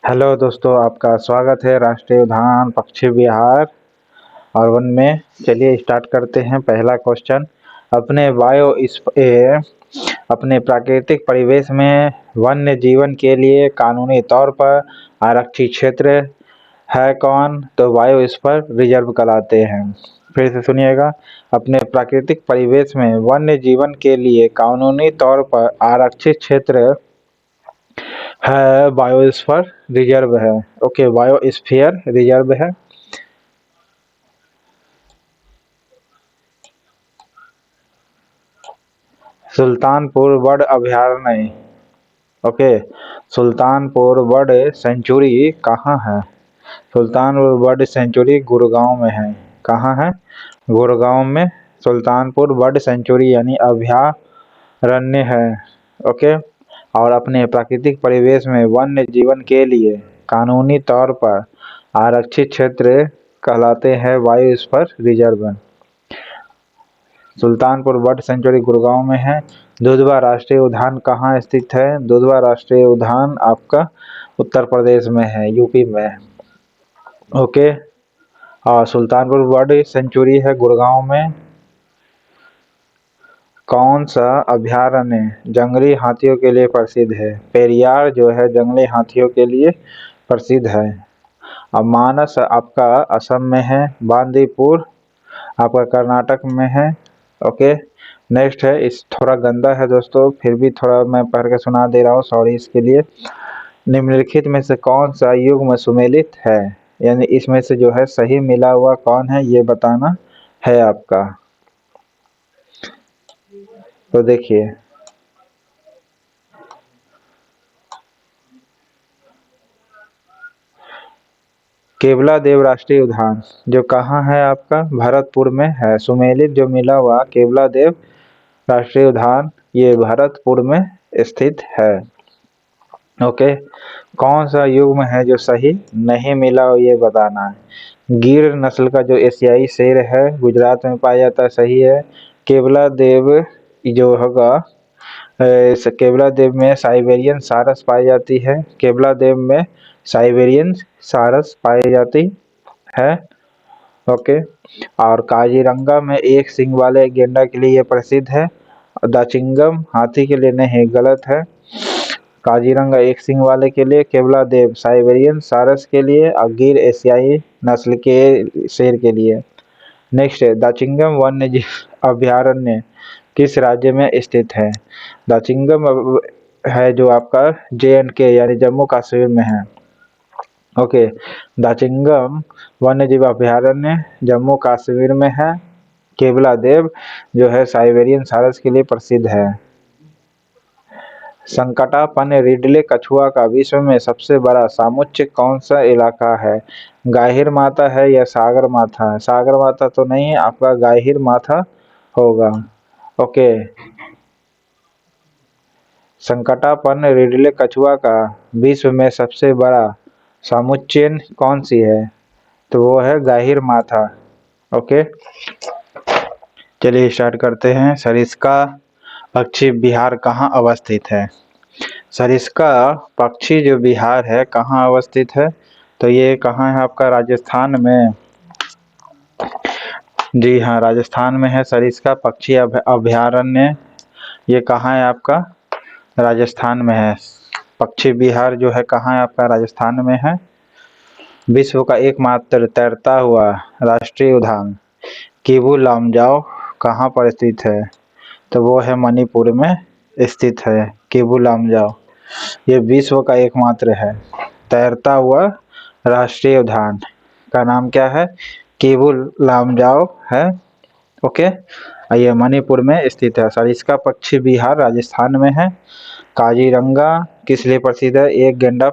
Hello दोस्तों, आपका स्वागत है राष्ट्रीय उद्यान पक्षी विहार और वन में। चलिए स्टार्ट करते हैं। पहला क्वेश्चन, अपने अपने प्राकृतिक परिवेश में वन्य जीवन के लिए कानूनी तौर पर आरक्षित क्षेत्र है कौन? तो बायोस्फीयर रिजर्व कहलाते हैं। फिर से सुनिएगा, अपने प्राकृतिक परिवेश में वन्य जीवन के लिए कानूनी तौर पर आरक्षित क्षेत्र है बायोस्फीयर रिजर्व है। ओके, बायोस्फीयर रिजर्व है। सुल्तानपुर बर्ड अभयारण्य। ओके, सुल्तानपुर बर्ड सेंचुरी कहाँ है? सुल्तानपुर बर्ड सेंचुरी गुड़गांव में है। कहाँ है? गुड़गांव में सुल्तानपुर बर्ड सेंचुरी यानी अभयारण्य है। ओके, और अपने प्राकृतिक परिवेश में वन्य जीवन के लिए कानूनी तौर पर आरक्षित क्षेत्र कहलाते हैं biosphere reserve. Sultanpur bird sanctuary Gurgaon में है। दुधवा राष्ट्रीय उद्यान कहाँ स्थित है? दुधवा राष्ट्रीय उद्यान आपका उत्तर प्रदेश में है, यूपी में। ओके, और सुल्तानपुर बर्ड सेंचुरी है गुड़गांव में। कौन सा अभयारण्य जंगली हाथियों के लिए प्रसिद्ध है? पेरियार जो है जंगली हाथियों के लिए प्रसिद्ध है। अब मानस आपका असम में है, बांदीपुर आपका कर्नाटक में है। ओके, नेक्स्ट है, इस थोड़ा गंदा है दोस्तों, फिर भी थोड़ा मैं पढ़ के सुना दे रहा हूँ, सॉरी इसके लिए। निम्नलिखित में से कौन सा युग्म सुमेलित है? यानी इसमें से जो है सही मिला हुआ कौन है ये बताना है आपका। तो देखिए, केवला देव राष्ट्रीय उद्यान जो कहाँ है आपका? भरतपुर में है। सुमेलित जो मिला हुआ केवला देव राष्ट्रीय उद्यान ये भरतपुर में स्थित है। ओके, कौन सा युग्म है जो सही नहीं मिला हो ये बताना है। गिर नस्ल का जो एशियाई शेर है गुजरात में पाया जाता है, सही है। केवला देव जो होगा केवला देव में साइबेरियन सारस पाई जाती है। केवला देव में साइबेरियन सारस पाई जाती है। ओके, और काजीरंगा में एक सींग वाले गेंडा के लिए ये प्रसिद्ध है। दाचिंगम हाथी के लिए नहीं, गलत है। काजीरंगा एक सींग वाले के लिए, केवला देव साइबेरियन सारस के लिए और गिर एशियाई नस्ल के शेर के लिए। नेक्स्ट है, दाचिंगम वन्य जीव अभयारण्य किस राज्य में स्थित है? दाचिंगम है जो आपका JNK यानी जम्मू कश्मीर में है। ओके, दाचिंगम वन्य जीव अभयारण्य जम्मू कश्मीर में है। केवला देव जो है साइबेरियन सारस के लिए प्रसिद्ध है। संकटापन रिडले कछुआ का विश्व में सबसे बड़ा समुच्चय कौन सा इलाका है? गाहिर माथा है या सागर माथा है? सागर माथा तो नहीं है, आपका गाहिर माथा होगा। ओके, संकटापन रिडले कछुआ का विश्व में सबसे बड़ा समुच्चय कौन सी है? तो वो है गाहिर माथा। ओके, चलिए स्टार्ट करते हैं। सरिस्का पक्षी विहार कहाँ अवस्थित है? सरिस्का पक्षी जो विहार है कहाँ अवस्थित है? तो ये कहाँ है आपका? राजस्थान में। जी हाँ, राजस्थान में है सरिस्का पक्षी अभयारण्य। ये कहाँ है आपका? राजस्थान में है। पक्षी विहार जो है कहाँ है आपका? राजस्थान में है। विश्व का एकमात्र तैरता हुआ राष्ट्रीय उद्यान किबू लामजाओ कहाँ पर स्थित है? तो वो है मणिपुर में स्थित है, किबू लामजाओ। ये विश्व का एकमात्र है तैरता हुआ राष्ट्रीय उद्यान का नाम क्या है? किबू लामजाओ है। ओके, ये मणिपुर में स्थित है। सरिस्का पक्षी विहार राजस्थान में है। काजीरंगा किस लिए प्रसिद्ध है? एक गेंडा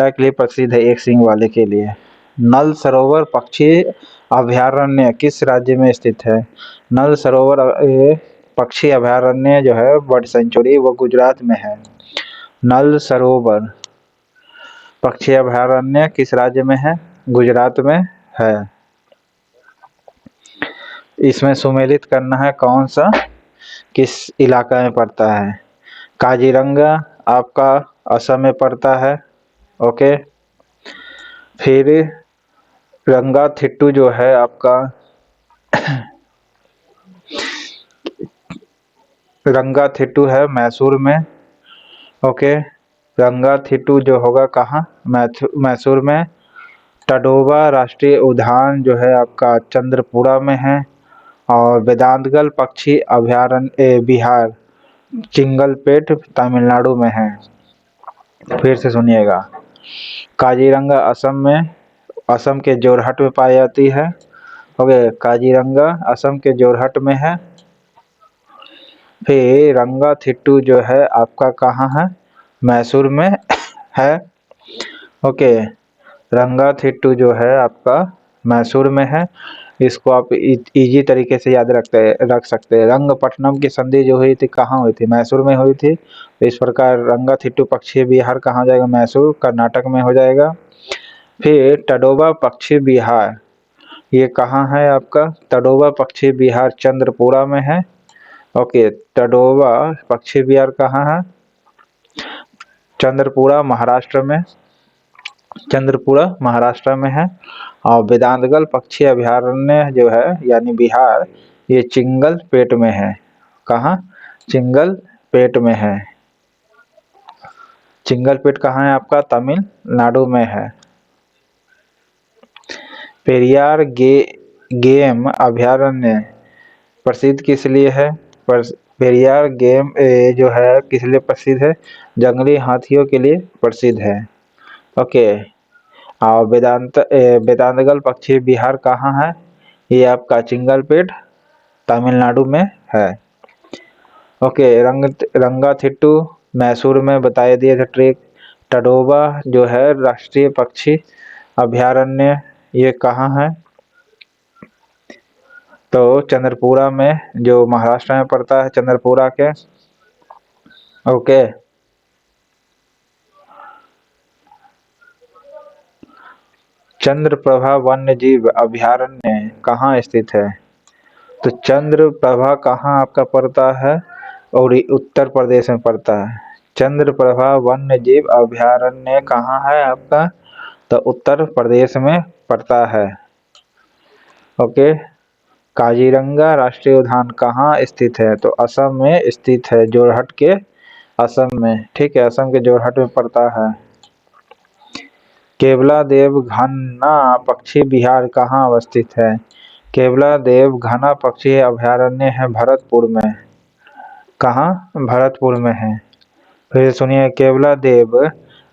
के लिए प्रसिद्ध है, एक सींग वाले के लिए। नल सरोवर पक्षी अभयारण्य किस राज्य में स्थित है? नल सरोवर पक्षी अभयारण्य जो है बर्ड सेंचुरी वो गुजरात में है। नल सरोवर पक्षी अभयारण्य किस राज्य में है? गुजरात में है। इसमें सुमेलित करना है कौन सा किस इलाका में पड़ता है। काजीरंगा आपका असम में पड़ता है। ओके। फिर रंगाथिट्टू जो है आपका रंगाथिट्टू है मैसूर में। ओके। रंगाथिट्टू जो होगा कहाँ, मैसूर में। टडोबा राष्ट्रीय उद्यान जो है आपका चंद्रपुरा में है। और वेदांतगल पक्षी अभयारण्य बिहार चिंगलपेट तमिलनाडु में है। फिर से सुनिएगा, काजीरंगा असम में, असम के जोरहट में पाई जाती है। ओके, काजीरंगा असम के जोरहट में है। फिर रंगाथिट्टू जो है आपका कहाँ है, मैसूर में है। ओके, रंगाथिट्टू जो है आपका मैसूर में है। इसको आप इजी तरीके से याद रख सकते हैं। रंगपट्टनम की संधि जो हुई थी कहाँ हुई थी, मैसूर में हुई थी। इस प्रकार रंगाथिट्टू पक्षी बिहार कहाँ हो जाएगा, मैसूर कर्नाटक में हो जाएगा। फिर टडोबा पक्षी बिहार, ये कहाँ है आपका, टडोबा पक्षी बिहार चंद्रपुरा में है। ओके, टडोबा पक्षी बिहार कहाँ है, चंद्रपुरा महाराष्ट्र में, चंद्रपुरा महाराष्ट्र में है। और वेदांतगल पक्षी अभयारण्य जो है यानी बिहार, ये चिंगलपेट में है। कहाँ, चिंगलपेट में है। चिंगलपेट कहाँ है आपका, तमिलनाडु में है। पेरियार गेम अभयारण्य प्रसिद्ध किस लिए है, पेरियार गेम जो है किस लिए प्रसिद्ध है, जंगली हाथियों के लिए प्रसिद्ध है। ओके। और वेदांतगल पक्षी बिहार कहाँ है, ये आपका चिंगलपेट तमिलनाडु में है। ओके, रंगाथिट्टू मैसूर में बताया दिया था ट्रिक। टडोबा जो है राष्ट्रीय पक्षी अभयारण्य, ये कहाँ है, तो चंद्रपुरा में, जो महाराष्ट्र में पड़ता है, चंद्रपुरा के। ओके। चंद्रप्रभा वन्य जीव अभयारण्य कहाँ स्थित है, तो चंद्रप्रभा कहाँ आपका पड़ता है, और उत्तर प्रदेश में पड़ता है। चंद्रप्रभा वन्य जीव अभयारण्य कहाँ है आपका, तो उत्तर प्रदेश में पड़ता है। ओके। काजीरंगा राष्ट्रीय उद्यान कहाँ स्थित है, तो असम में स्थित है, जोरहट के असम में। ठीक है, असम के जोरहट में पड़ता है। केवलादेव घना पक्षी बिहार कहाँ अवस्थित है, केवलादेव घना पक्षी अभयारण्य है भरतपुर में। कहाँ, भरतपुर में है। फिर सुनिए, केवलादेव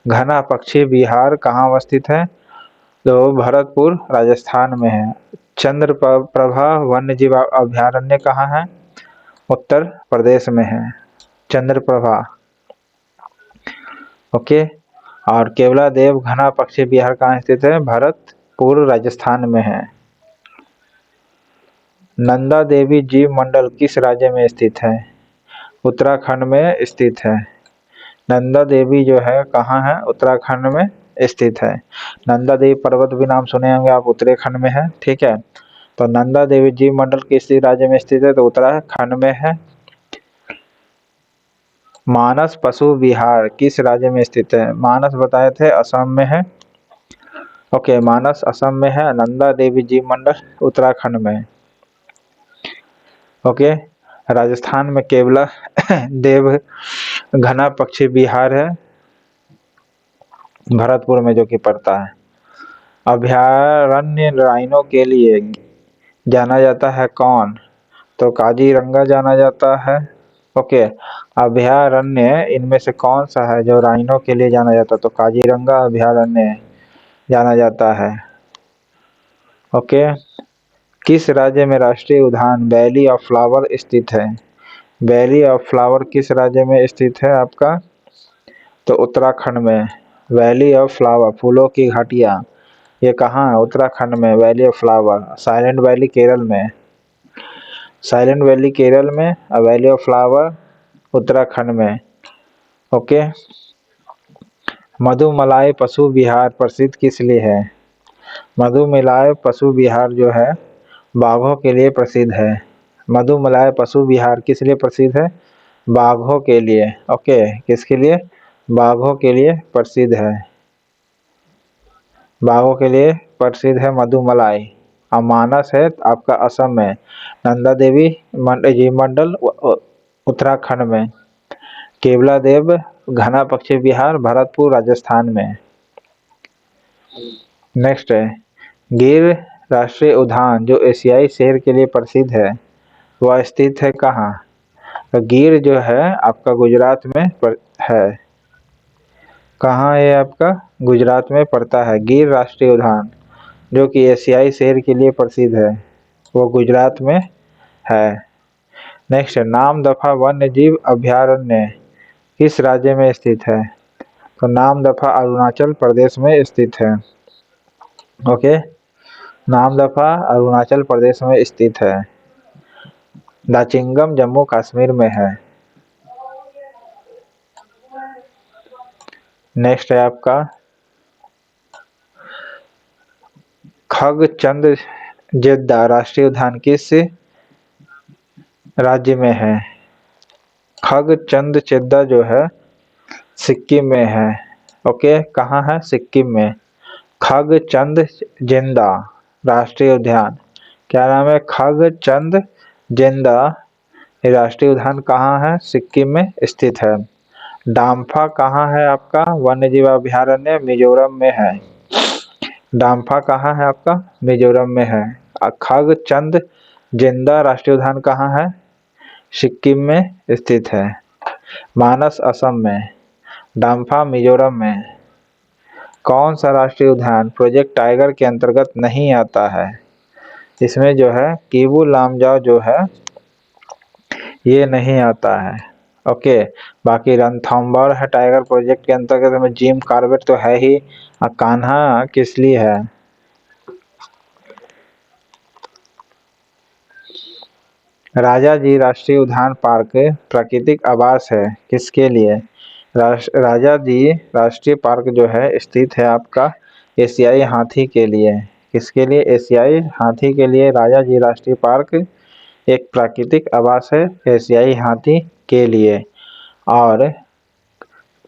घना पक्षी बिहार कहाँ अवस्थित है, तो भरतपुर राजस्थान में है। चंद्रप्रभा वन्य जीव अभयारण्य कहाँ है, उत्तर प्रदेश में है, चंद्रप्रभा। ओके। और केवलादेव घना पक्षी बिहार कहाँ स्थित है, भरतपुर राजस्थान में है। नंदा देवी जीव मंडल किस राज्य में स्थित है, उत्तराखंड में स्थित है। नंदा देवी जो है कहाँ है, उत्तराखंड में स्थित है। नंदा देवी पर्वत भी नाम सुने होंगे आप, उत्तराखंड में है। ठीक है, तो नंदा देवी जीव मंडल किस राज्य में स्थित है, तो उत्तराखंड में है। मानस पशु विहार किस राज्य में स्थित है, मानस बताए थे असम में है। ओके, मानस असम में है, नंदा देवी जीव मंडल उत्तराखंड में। ओके। राजस्थान में केवला देव घना पक्षी विहार है, भरतपुर में जो कि पड़ता है। अभयारण्य राइनो के लिए जाना जाता है कौन, तो काजीरंगा जाना जाता है। ओके, अभयारण्य इनमें से कौन सा है जो राइनो के लिए जाना जाता है, तो काजीरंगा अभयारण्य जाना जाता है। ओके। किस राज्य में राष्ट्रीय उद्यान वैली ऑफ फ्लावर स्थित है, वैली ऑफ फ्लावर किस राज्य में स्थित है आपका, तो उत्तराखंड में। वैली ऑफ फ्लावर फूलों की घाटियाँ, ये कहाँ है, उत्तराखंड में, valley of flower. Silent valley Kerala में, साइलेंट वैली केरल में, और वैली ऑफ फ्लावर उत्तराखंड में। ओके। मधुमलाई पशु विहार प्रसिद्ध किस लिए है, मधुमलाई पशु विहार जो है बाघों के लिए प्रसिद्ध है। मधुमलाई पशु विहार किस लिए प्रसिद्ध है, बाघों के लिए। ओके, किसके लिए, बाघों के लिए प्रसिद्ध है। बाघों के लिए प्रसिद्ध है मधुमलाई। और मानस है आपका असम में, नंदा देवी जी मंडल उत्तराखंड में, केवला देव घना पक्षी विहार भरतपुर राजस्थान में। नेक्स्ट है गिर राष्ट्रीय उद्यान जो एशियाई शेर के लिए प्रसिद्ध है, वह स्थित है कहाँ? तो गिर जो है आपका गुजरात में है। कहाँ है आपका? गुजरात में पड़ता है गिर राष्ट्रीय उद्यान, जो कि एशियाई शेर के लिए प्रसिद्ध है, वो गुजरात में है। नेक्स्ट है नामदफा वन्य जीव अभयारण्य किस राज्य में स्थित है? तो नामदफा अरुणाचल प्रदेश में स्थित है। ओके, नामदफा अरुणाचल प्रदेश में स्थित है। दाचिंगम जम्मू कश्मीर में है। नेक्स्ट है आपका खगचंद जेद्दा राष्ट्रीय उद्यान किस राज्य में है? खगचंद जेद्दा जो है सिक्किम में है। ओके, कहाँ है? सिक्किम में। खगचंद जेद्दा राष्ट्रीय उद्यान, क्या नाम है? खगचंद जेद्दा राष्ट्रीय उद्यान कहाँ है? सिक्किम में स्थित है। डाम्फा कहाँ है आपका? वन्यजीव अभयारण्य मिजोरम में है। डाम्फा कहाँ है आपका? मिजोरम में है। खगचंद जेद्दा राष्ट्रीय उद्यान कहाँ है? सिक्किम में स्थित है। मानस असम में, डाम्फा मिजोरम में। कौन सा राष्ट्रीय उद्यान प्रोजेक्ट टाइगर के अंतर्गत नहीं आता है? इसमें जो है कीबू लामजाओ जो है ये नहीं आता है। ओके, बाकी रणथंभौर है टाइगर प्रोजेक्ट के अंतर्गत में, जिम कॉर्बेट तो है ही, कान्हा किसली है। राजाजी राष्ट्रीय उद्यान पार्क प्राकृतिक आवास है किसके लिए? राजाजी राष्ट्रीय पार्क जो है स्थित है आपका एशियाई हाथी के लिए। किसके लिए? एशियाई हाथी के लिए राजाजी राष्ट्रीय पार्क एक प्राकृतिक आवास है एशियाई हाथी के लिए। और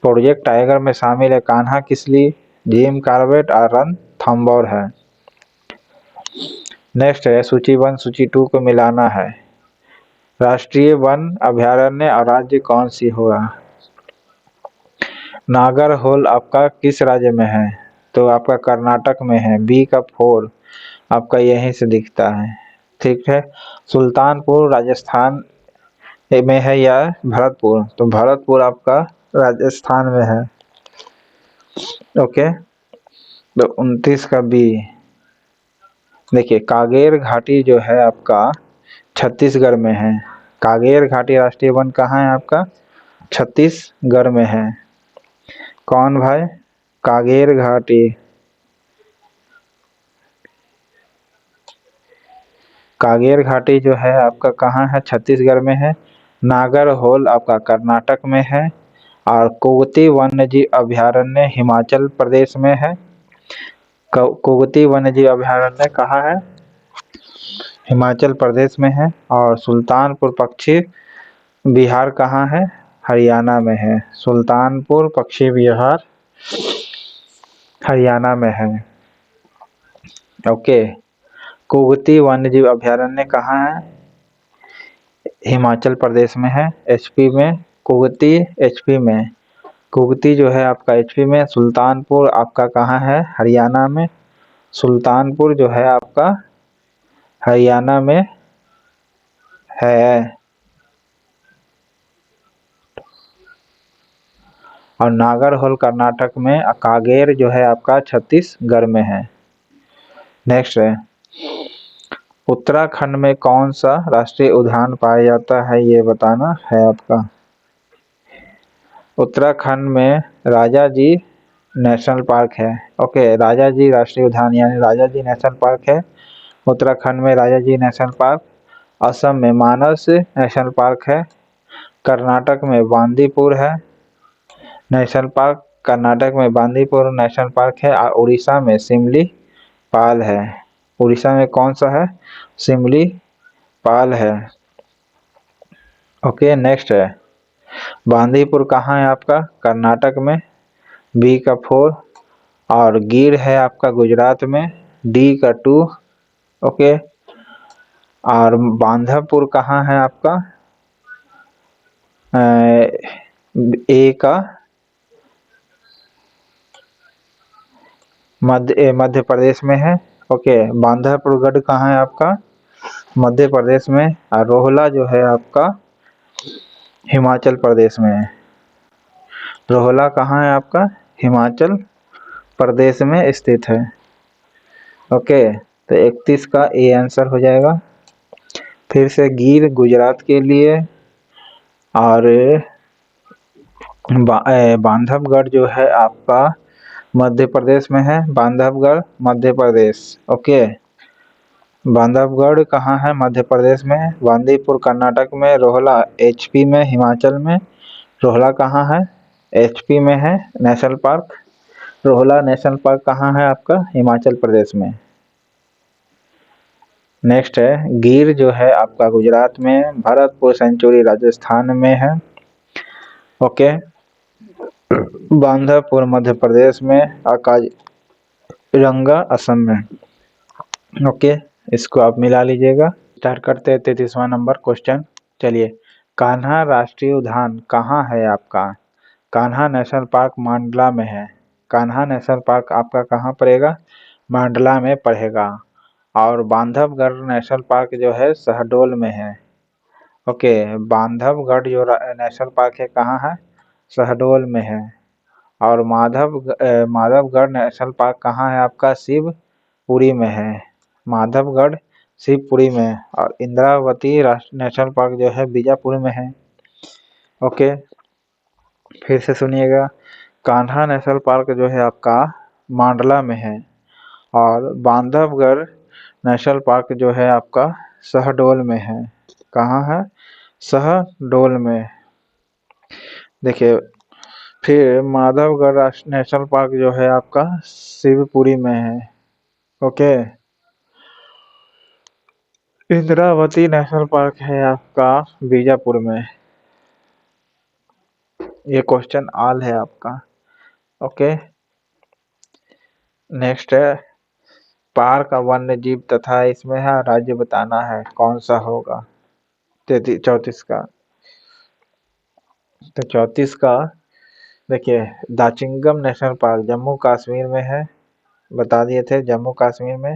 प्रोजेक्ट टाइगर में शामिल है कान्हा किसली, जिम कॉर्बेट और रणथंभौर है। नेक्स्ट है सूची 1 सूची 2 को मिलाना है। राष्ट्रीय वन अभयारण्य और राज्य कौन सी होगा? नागरहोल आपका किस राज्य में है? तो आपका कर्नाटक में है। बी का 4 आपका यहीं से दिखता है। ठीक है, सुल्तानपुर राजस्थान में है या भरतपुर? तो भरतपुर आपका राजस्थान में है। ओके, तो 29 का बी। देखिए कागेर घाटी जो है आपका छत्तीसगढ़ में है। कागेर घाटी राष्ट्रीय वन कहाँ है आपका? छत्तीसगढ़ में है। कौन भाई? कागेर घाटी। कागेर घाटी जो है आपका कहाँ है? छत्तीसगढ़ में है। नागरहोल आपका कर्नाटक में है। और कुगती वन्यजीव अभयारण्य हिमाचल प्रदेश में है। कुगती वन्यजीव अभयारण्य कहाँ है? हिमाचल प्रदेश में है। और सुल्तानपुर पक्षी विहार कहाँ है? हरियाणा में है। सुल्तानपुर पक्षी विहार हरियाणा में है। ओके, कुगती वन्यजीव अभयारण्य कहाँ है? हिमाचल प्रदेश में है, एचपी में। कुगती एचपी में, कुगती जो है आपका एचपी में। सुल्तानपुर आपका कहाँ है? हरियाणा में। सुल्तानपुर जो है आपका हरियाणा में है। और नागरहोल कर्नाटक में, कागेर जो है आपका छत्तीसगढ़ में है। नेक्स्ट है उत्तराखंड में कौन सा राष्ट्रीय उद्यान पाया जाता है, ये बताना है आपका। उत्तराखंड में राजाजी नेशनल पार्क है। ओके, राजाजी राष्ट्रीय उद्यान यानी राजाजी नेशनल पार्क है उत्तराखंड में। Rajaji national park. असम में मानस नेशनल पार्क है। कर्नाटक में बांदीपुर है नेशनल पार्क। कर्नाटक में बांदीपुर नेशनल पार्क है। और उड़ीसा में सिमली पाल है। उड़ीसा में कौन सा है? सिमली पाल है। ओके, नेक्स्ट है बांदीपुर कहाँ है आपका? कर्नाटक में। बी का 4। और गिर है आपका गुजरात में, डी का 2। ओके। और बांधापुर कहाँ है आपका, ए का मध्य प्रदेश में है। ओके। बांधापुरगढ़ कहाँ है आपका, मध्य प्रदेश में। और रोहला जो है आपका हिमाचल प्रदेश में है। रोहला कहाँ है आपका, हिमाचल प्रदेश में स्थित है। ओके। तो 31 का ए आंसर हो जाएगा। फिर से गिर गुजरात के लिए, और बांधवगढ़ जो है आपका मध्य प्रदेश में है। बांधवगढ़ मध्य प्रदेश। ओके। बांधवगढ़ कहाँ है, मध्य प्रदेश में। बांदीपुर कर्नाटक में। रोहला एचपी में, हिमाचल में। रोहला कहाँ है, एचपी में है नेशनल पार्क। रोहला नेशनल पार्क कहाँ है आपका, हिमाचल प्रदेश में। नेक्स्ट है गिर जो है आपका गुजरात में। भरतपुर सेंचुरी राजस्थान में है। ओके। बांधापुर मध्य प्रदेश में। काजीरंगा असम में। ओके। इसको आप मिला लीजिएगा। स्टार्ट करते हैं 33वां नंबर क्वेश्चन। चलिए, कान्हा राष्ट्रीय उद्यान कहाँ है आपका। कान्हा नेशनल पार्क मांडला में है। कान्हा नेशनल पार्क आपका कहाँ पड़ेगा, मांडला में पड़ेगा। और बांधवगढ़ नेशनल पार्क जो है शहडोल में है। ओके। बांधवगढ़ जो नेशनल पार्क है कहाँ है, शहडोल में है। और माधवगढ़ नेशनल पार्क कहाँ है आपका, शिवपुरी में है। माधवगढ़ शिवपुरी में। और इंद्रावती नेशनल पार्क जो है बीजापुर में है। ओके। फिर से सुनिएगा, कान्हा नेशनल पार्क जो है आपका मांडला में है। और बांधवगढ़ नेशनल पार्क जो है आपका शहडोल में है। कहाँ है, शहडोल में। देखिए, फिर माधवगढ़ नेशनल पार्क जो है आपका शिवपुरी में है। ओके। इंद्रावती नेशनल पार्क है आपका बीजापुर में। ये क्वेश्चन ऑल है आपका। ओके। नेक्स्ट है पार्क वन्य जीव तथा इसमें है राज्य बताना है, कौन सा होगा 34 का। तो 34 का देखिए, दाचिंगम नेशनल पार्क जम्मू कश्मीर में है, बता दिए थे जम्मू कश्मीर में।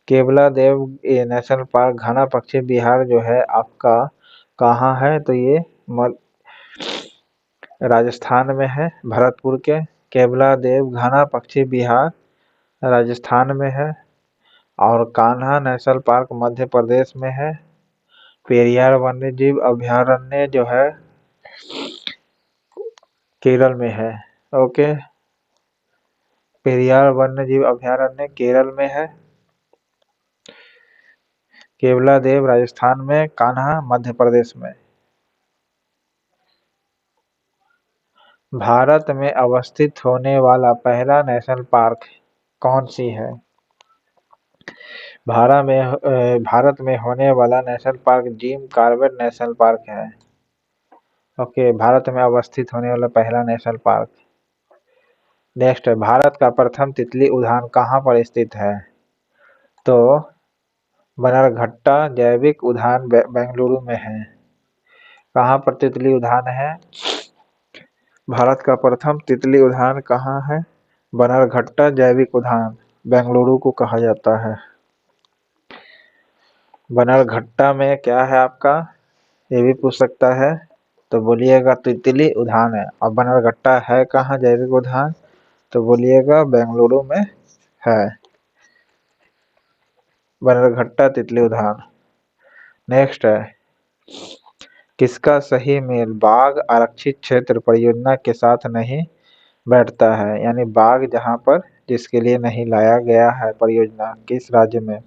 केवला देव नेशनल पार्क घना पक्षी बिहार जो है आपका कहाँ है, तो ये राजस्थान में है, भरतपुर के। केवला देव घना पक्षी बिहार राजस्थान में है। और कान्हा नेशनल पार्क मध्य प्रदेश में है। पेरियार वन्य जीव अभयारण्य जो है केरल में है। ओके। पेरियार वन्य जीव अभयारण्य केरल में है। केवला देव राजस्थान में, कान्हा मध्य प्रदेश में। भारत में अवस्थित होने वाला पहला नेशनल पार्क कौन सी है। भारत में होने वाला national park Jim Corbett national park है। ओके। भारत में अवस्थित होने वाला पहला नेशनल पार्क। नेक्स्ट है भारत का प्रथम तितली उद्यान कहाँ पर स्थित है, तो बनरघट्टा जैविक उद्यान बेंगलुरु में है। कहाँ पर तितली उद्यान है, भारत का प्रथम तितली उद्यान कहाँ है, बनरघट्टा जैविक उद्यान बेंगलुरु को कहा जाता है। बनरघट्टा में क्या है आपका, ये भी पूछ सकता है, तो बोलिएगा तितली उद्यान है। और बनरघट्टा है कहाँ जैविक उद्यान, तो बोलिएगा बेंगलुरु में है बनरघट्टा तितली उद्यान। नेक्स्ट है किसका सही मेल बाघ आरक्षित क्षेत्र परियोजना के साथ नहीं बैठता है, यानी बाघ जहां पर जिसके लिए नहीं लाया गया है परियोजना, किस राज्य में।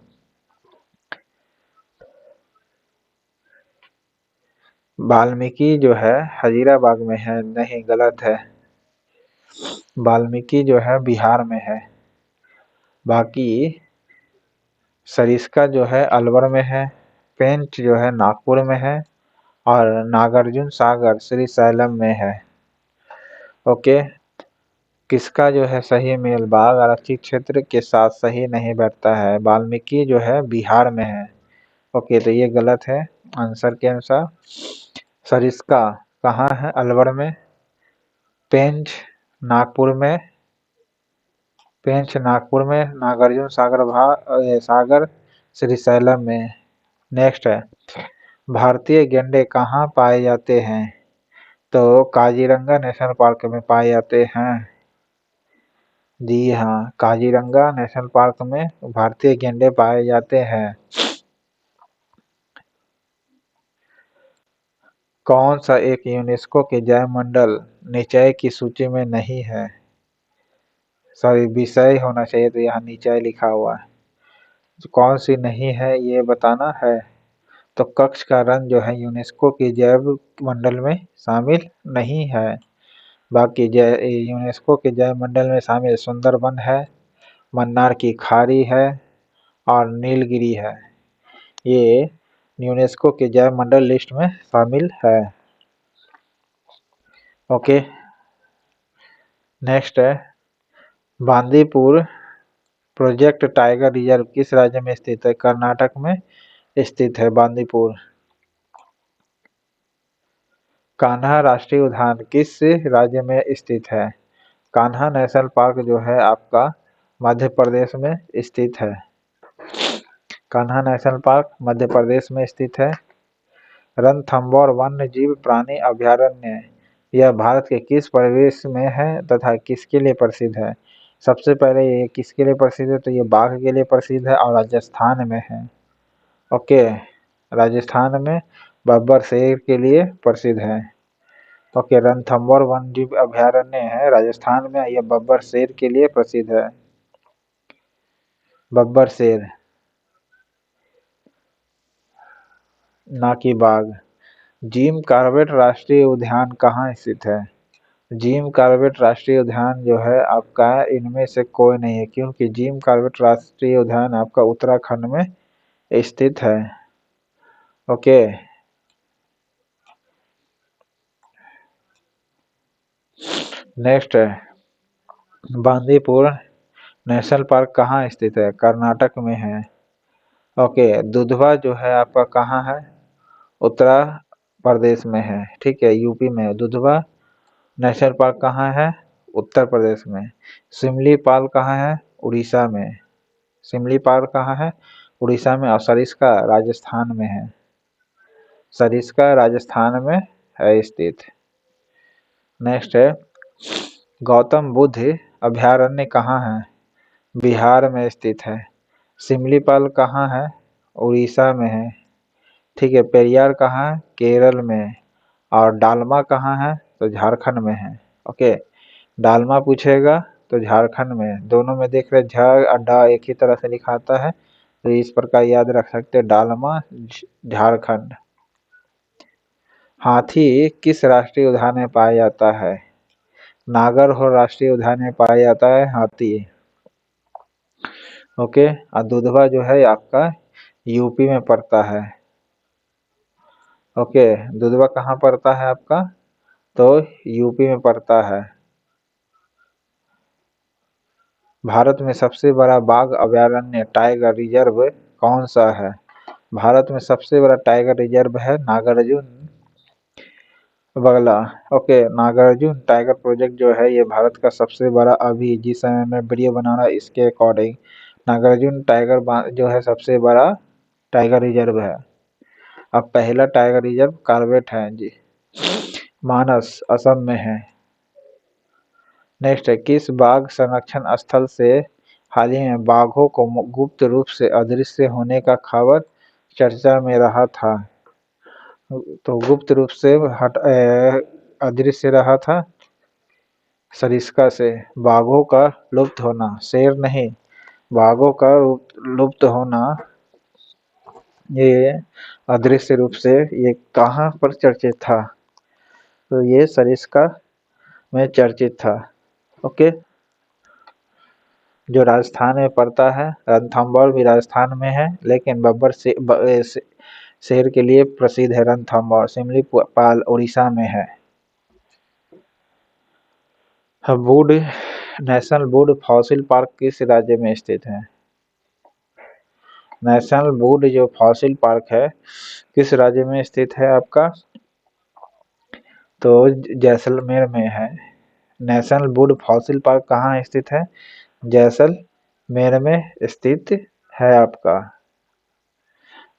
वाल्मीकि जो है हजीराबाग में है, नहीं गलत है। वाल्मीकि जो है बिहार में है। बाकी सरिस्का जो है अलवर में है, पेंच जो है नागपुर में है। और नागार्जुन सागर श्रीशैलम में है। ओके। किसका जो है सही मेल बाघ आरक्षित क्षेत्र के साथ सही नहीं बैठता है? वाल्मीकि जो है बिहार में है। ओके, तो ये गलत है आंसर के अनुसार। सरिस्का कहाँ है? अलवर में। पेंच नागपुर में। नागार्जुन सागर श्रीशैलम में। नेक्स्ट है, भारतीय गैंडे कहाँ पाए जाते हैं? तो काजीरंगा नेशनल पार्क में पाए जाते हैं। जी हाँ, काजीरंगा नेशनल पार्क में भारतीय गैंडे पाए जाते हैं। कौन सा एक यूनेस्को के जैव मंडल निचय की सूची में नहीं है? सॉरी, विषय होना चाहिए, तो यहाँ निचय लिखा हुआ है। तो कौन सी नहीं है ये बताना है। तो कच्छ का रण जो है यूनेस्को के जैव मंडल में शामिल नहीं है। बाकी यूनेस्को के जैव मंडल में शामिल सुंदरबन है, मन्नार की खाड़ी है और नीलगिरी है। ये यूनेस्को के जैव मंडल लिस्ट में शामिल है। ओके, नेक्स्ट है, बांदीपुर प्रोजेक्ट टाइगर रिजर्व किस राज्य में स्थित है? कर्नाटक में स्थित है बांदीपुर। कान्हा राष्ट्रीय उद्यान किस राज्य में स्थित है? कान्हा नेशनल पार्क जो है आपका मध्य प्रदेश में स्थित है। कान्हा नेशनल पार्क मध्य प्रदेश में स्थित है। रणथंभौर वन्य जीव प्राणी अभयारण्य यह भारत के किस प्रदेश में है तथा किसके लिए प्रसिद्ध है? सबसे पहले ये किसके लिए प्रसिद्ध है? तो ये बाघ के लिए प्रसिद्ध है और राजस्थान में है। ओके, राजस्थान में बब्बर शेर के लिए प्रसिद्ध है। ओके, रणथंभौर वन्य जीव अभयारण्य है राजस्थान में, यह बब्बर शेर के लिए प्रसिद्ध है। बब्बर शेर, ना कि बाघ। जिम कॉर्बेट राष्ट्रीय उद्यान कहाँ स्थित है? जिम कॉर्बेट राष्ट्रीय उद्यान जो है आपका इनमें से कोई नहीं है, क्योंकि जिम कॉर्बेट राष्ट्रीय उद्यान आपका उत्तराखंड में स्थित है। ओके, नेक्स्ट है, बांदीपुर नेशनल पार्क कहाँ स्थित है? कर्नाटक में है। ओके, दुधवा जो है आपका कहाँ है? उत्तर प्रदेश में है। ठीक है, यूपी में। दुधवा नेशनल पार्क कहाँ है? उत्तर प्रदेश में। सिमलीपाल कहाँ है? उड़ीसा में। सिमलीपाल कहाँ है? उड़ीसा में। और सरिस्का राजस्थान में है। सरिस्का राजस्थान में है स्थित। नेक्स्ट है, गौतम बुद्ध अभयारण्य कहाँ है? बिहार में स्थित है। सिमलीपाल कहाँ है? उड़ीसा में है। ठीक है, पेरियार कहाँ है? केरल में। और डालमा कहाँ है? तो झारखंड में है। ओके, डालमा पूछेगा तो झारखंड में। दोनों में देख रहे झ और ड एक ही तरह से लिखा आता है, तो इस प्रकार याद रख सकते हैं, डालमा झारखंड। हाथी किस राष्ट्रीय उद्यान में पाया जाता है? नागरहोर राष्ट्रीय उद्यान में पाया जाता है हाथी। ओके, और दुधवा जो है आपका यूपी में पड़ता है। ओके, दुधवा कहाँ पड़ता है आपका? तो यूपी में पड़ता है। भारत में सबसे बड़ा बाघ अभयारण्य टाइगर रिजर्व कौन सा है? भारत में सबसे बड़ा टाइगर रिजर्व है नागार्जुन बगला। ओके, नागार्जुन टाइगर प्रोजेक्ट जो है ये भारत का सबसे बड़ा, अभी जिस समय मैं वीडियो बना रहा इसके अकॉर्डिंग नागार्जुन टाइगर जो है सबसे बड़ा टाइगर रिजर्व है। अब पहला टाइगर रिजर्व कॉर्बेट है जी, मानस असम में है। नेक्स्ट है, किस बाघ संरक्षण स्थल से हाल ही में बाघों को गुप्त रूप से अदृश्य होने का खबर चर्चा में रहा था? तो गुप्त रूप से अदृश्य रहा था सरिस्का से। बाघों का लुप्त होना, शेर नहीं, बाघों का लुप्त होना, ये अदृश्य रूप से ये कहाँ पर चर्चित था? तो ये सरिस्का में चर्चित था। ओके, जो राजस्थान में पड़ता है। रणथंभौर भी राजस्थान में है, लेकिन बब्बर शेर के लिए प्रसिद्ध है रणथंभौर। सिमलीपाल उड़ीसा में है। Would national would fossil park किस राज्य में स्थित है? नेशनल वुड जो फॉसिल पार्क है किस राज्य में स्थित है आपका? तो जैसलमेर में है। नेशनल वुड फॉसिल पार्क कहाँ स्थित है? जैसलमेर में स्थित है आपका।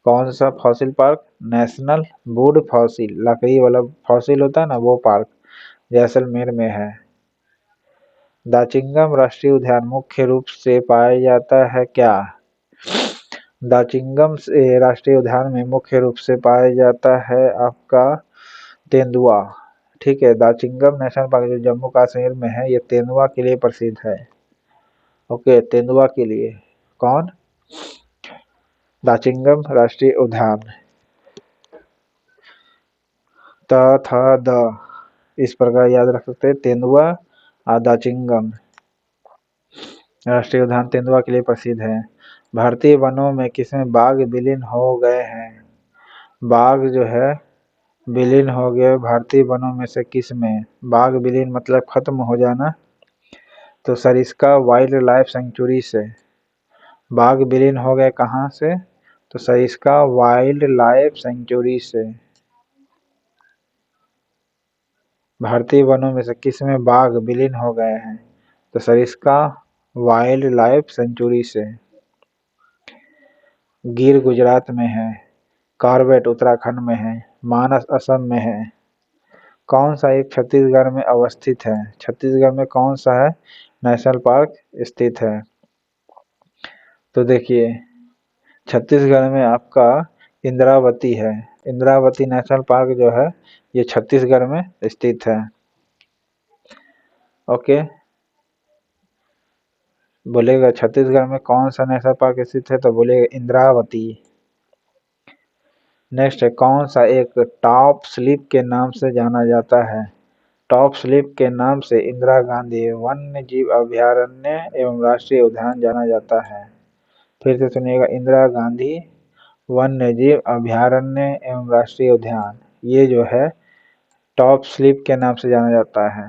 कौन सा fossil park? National would fossil, लकड़ी वाला फॉसिल होता है ना, वो पार्क जैसलमेर में है। दाचिंगम राष्ट्रीय उद्यान मुख्य रूप से पाया जाता है क्या? दाचिंगम राष्ट्रीय उद्यान में मुख्य रूप से पाया जाता है आपका तेंदुआ। ठीक है, दाचिंगम नेशनल पार्क जो जम्मू कश्मीर में है, ये तेंदुआ के लिए प्रसिद्ध है। ओके, तेंदुआ के लिए। कौन? दाचिंगम राष्ट्रीय उद्यान। त थ द इस प्रकार याद रख सकते हैं, तेंदुआ और दाचिंगम राष्ट्रीय उद्यान तेंदुआ के लिए प्रसिद्ध है। भारतीय वनों में किसमें बाघ विलीन हो गए हैं? बाघ जो है विलीन हो गए भारतीय वनों में से किस में? बाघ विलीन मतलब खत्म हो जाना, तो सरिस्का वाइल्ड लाइफ सेंचुरी से। बाघ विलीन हो गए कहाँ से? तो सरिस्का वाइल्ड लाइफ सेंचुरी से। भारतीय वनों में से किस में बाघ विलीन हो गए हैं? तो सरिस्का वाइल्ड लाइफ सेंचुरी से। गिर गुजरात में है, कॉर्बेट उत्तराखंड में है, मानस असम में है। कौन सा एक छत्तीसगढ़ में अवस्थित है? छत्तीसगढ़ में कौन सा है नेशनल पार्क स्थित है? तो देखिए, छत्तीसगढ़ में आपका इंद्रावती है। इंद्रावती नेशनल पार्क जो है ये छत्तीसगढ़ में स्थित है। ओके, बोलेगा छत्तीसगढ़ में कौन सा नेशनल पार्क स्थित है, तो बोलेगा इंद्रावती। नेक्स्ट है, कौन सा एक टॉप स्लिप के नाम से जाना जाता है? टॉप स्लिप के नाम से इंदिरा गांधी वन्य जीव अभयारण्य एवं राष्ट्रीय उद्यान जाना जाता है। फिर से सुनिएगा, इंदिरा गांधी वन्य जीव अभयारण्य एवं राष्ट्रीय उद्यान, ये जो है टॉप स्लिप के नाम से जाना जाता है।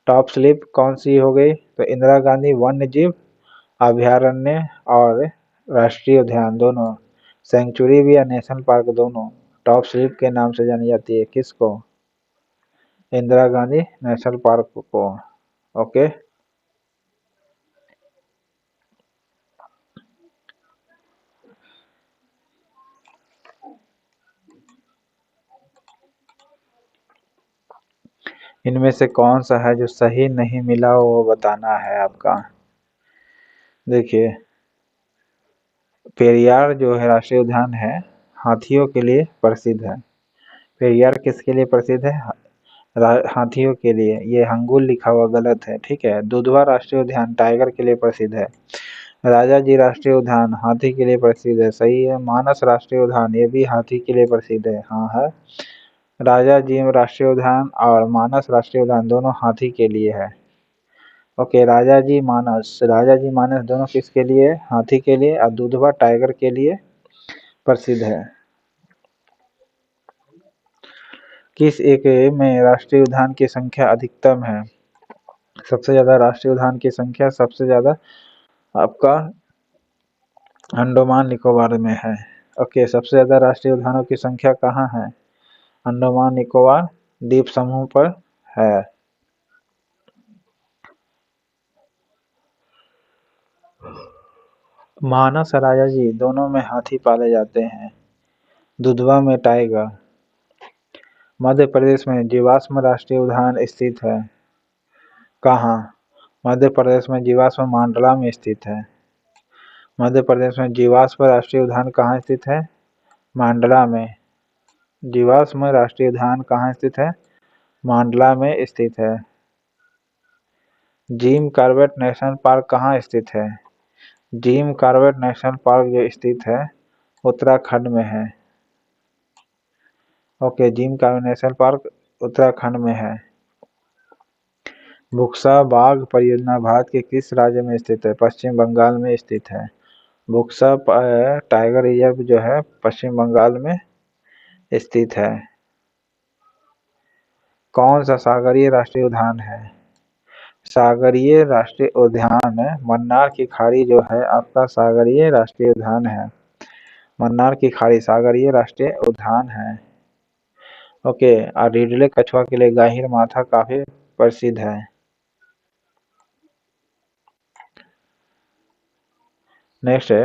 टॉप स्लिप कौन सी हो गई? तो इंदिरा गांधी वन्य जीव अभयारण्य और राष्ट्रीय उद्यान दोनों, सेंचुरी भी या नेशनल पार्क दोनों टॉप स्लिप के नाम से जानी जाती है। किसको? इंदिरा गांधी नेशनल पार्क को। ओके, इनमें से कौन सा है जो सही नहीं मिला वो बताना है आपका। देखिए, पेरियार जो है राष्ट्रीय उद्यान है हाथियों के लिए प्रसिद्ध है। पेरियार किसके लिए प्रसिद्ध है? हाथियों के लिए। ये हंगुल लिखा हुआ गलत है, ठीक है। दुधवा राष्ट्रीय उद्यान टाइगर के लिए प्रसिद्ध है। राजा जी राष्ट्रीय उद्यान हाथी के लिए प्रसिद्ध है, सही है। मानस राष्ट्रीय उद्यान ये भी हाथी के लिए प्रसिद्ध है, हाँ है। राजा जी राष्ट्रीय उद्यान और मानस राष्ट्रीय उद्यान दोनों हाथी के लिए है। ओके, राजा जी मानस दोनों किसके लिए? हाथी के लिए, और दुधवा टाइगर के लिए प्रसिद्ध है। किस एक में राष्ट्रीय उद्यान की संख्या अधिकतम है? सबसे ज्यादा राष्ट्रीय उद्यान की संख्या सबसे ज्यादा आपका अंडमान निकोबार में है। ओके, सबसे ज्यादा राष्ट्रीय उद्यानों की संख्या कहाँ है? अंडमान निकोबार द्वीप समूह पर है। मानस और राजा जी दोनों में हाथी पाले जाते हैं, दुधवा में टाइगर। मध्य प्रदेश में जीवाश्म राष्ट्रीय उद्यान स्थित है कहाँ? मध्य प्रदेश में जीवाश्म मांडला में स्थित है। मध्य प्रदेश में जीवाश्म राष्ट्रीय उद्यान कहाँ स्थित है? मांडला में। जीवाश्म राष्ट्रीय उद्यान कहाँ स्थित है? मांडला में स्थित है। जिम कॉर्बेट नेशनल पार्क कहाँ स्थित है? जिम कॉर्बेट नेशनल पार्क जो स्थित है उत्तराखंड में है। Okay, Jim Corbett national park Uttarakhand में है। बुक्सा बाघ परियोजना भारत के किस राज्य में स्थित है? पश्चिम बंगाल में स्थित है। बुक्सा टाइगर रिजर्व जो है पश्चिम बंगाल में स्थित है। कौन सा सागरीय राष्ट्रीय उद्यान है? सागरीय राष्ट्रीय उद्यान है मन्नार की खाड़ी जो है आपका सागरीय राष्ट्रीय उद्यान है। मन्नार की खाड़ी सागरीय राष्ट्रीय उद्यान है। ओके, और रिडले कछुआ के लिए गाहिर माथा काफी प्रसिद्ध है। नेक्स्ट है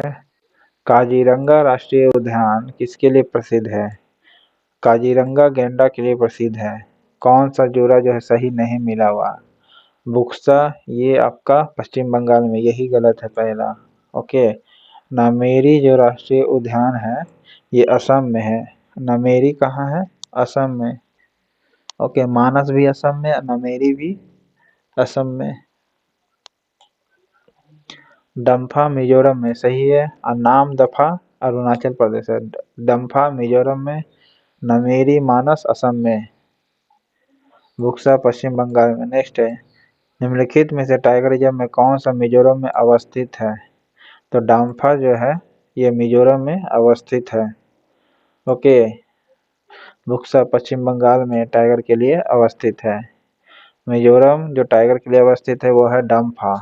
काजीरंगा राष्ट्रीय उद्यान किसके लिए प्रसिद्ध है? काजीरंगा गैंडा के लिए प्रसिद्ध है। कौन सा जोड़ा जो है सही नहीं मिला हुआ? बुक्सा, ये आपका पश्चिम बंगाल में, यही गलत है पहला। ओके, नामेरी जो राष्ट्रीय उद्यान है ये असम में है। नामेरी कहाँ है? असम में। ओके, मानस भी असम में, नामेरी भी असम में। डम्फा मिजोरम में, सही है। और नाम दफा अरुणाचल प्रदेश है। डम्फा मिजोरम में, नामेरी मानस असम में, बुक्सा पश्चिम बंगाल में। नेक्स्ट है निम्नलिखित में से टाइगर रिजर्व में कौन सा मिजोरम में अवस्थित है? तो डम्फा जो है ये मिजोरम में अवस्थित है। ओके, बुक्सा पश्चिम बंगाल में टाइगर के लिए अवस्थित है। मिजोरम जो टाइगर के लिए अवस्थित है वो है डम्फा।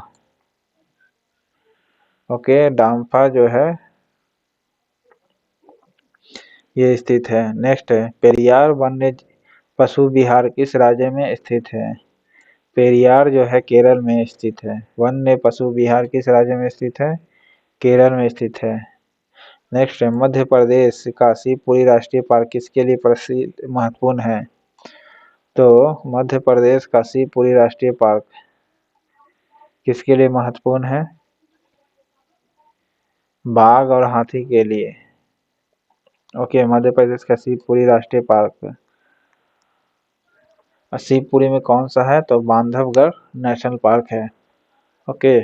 ओके, डम्फा जो है ये स्थित है। नेक्स्ट है पेरियार वन्य पशु विहार किस राज्य में स्थित है? पेरियार जो है केरल में स्थित है। वन्य पशु विहार किस राज्य में स्थित है? केरल में स्थित है। नेक्स्ट है मध्य प्रदेश का शिवपुरी राष्ट्रीय पार्क किसके लिए प्रसिद्ध महत्वपूर्ण है? तो मध्य प्रदेश का शिवपुरी राष्ट्रीय पार्क किसके लिए महत्वपूर्ण है? बाघ और हाथी के लिए। ओके, मध्य प्रदेश का शिवपुरी राष्ट्रीय पार्क। शिवपुरी में कौन सा है? तो बांधवगढ़ नेशनल पार्क है। ओके,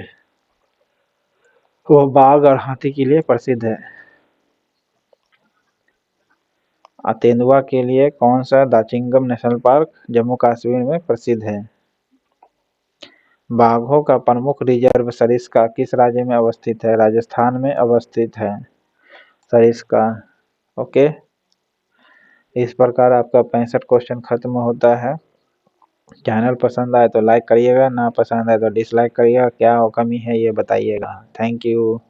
वो बाघ और हाथी के लिए प्रसिद्ध है। तेंदुआ के लिए कौन सा दाचिंगम नेशनल पार्क जम्मू कश्मीर में प्रसिद्ध है? बाघों का प्रमुख रिजर्व सरिस्का किस राज्य में अवस्थित है? राजस्थान में अवस्थित है सरिस्का। ओके, इस प्रकार आपका 65 क्वेश्चन खत्म होता है। चैनल पसंद आए तो लाइक करिएगा, ना पसंद आए तो डिसलाइक करिएगा। क्या कमी है ये बताइएगा। Thank you.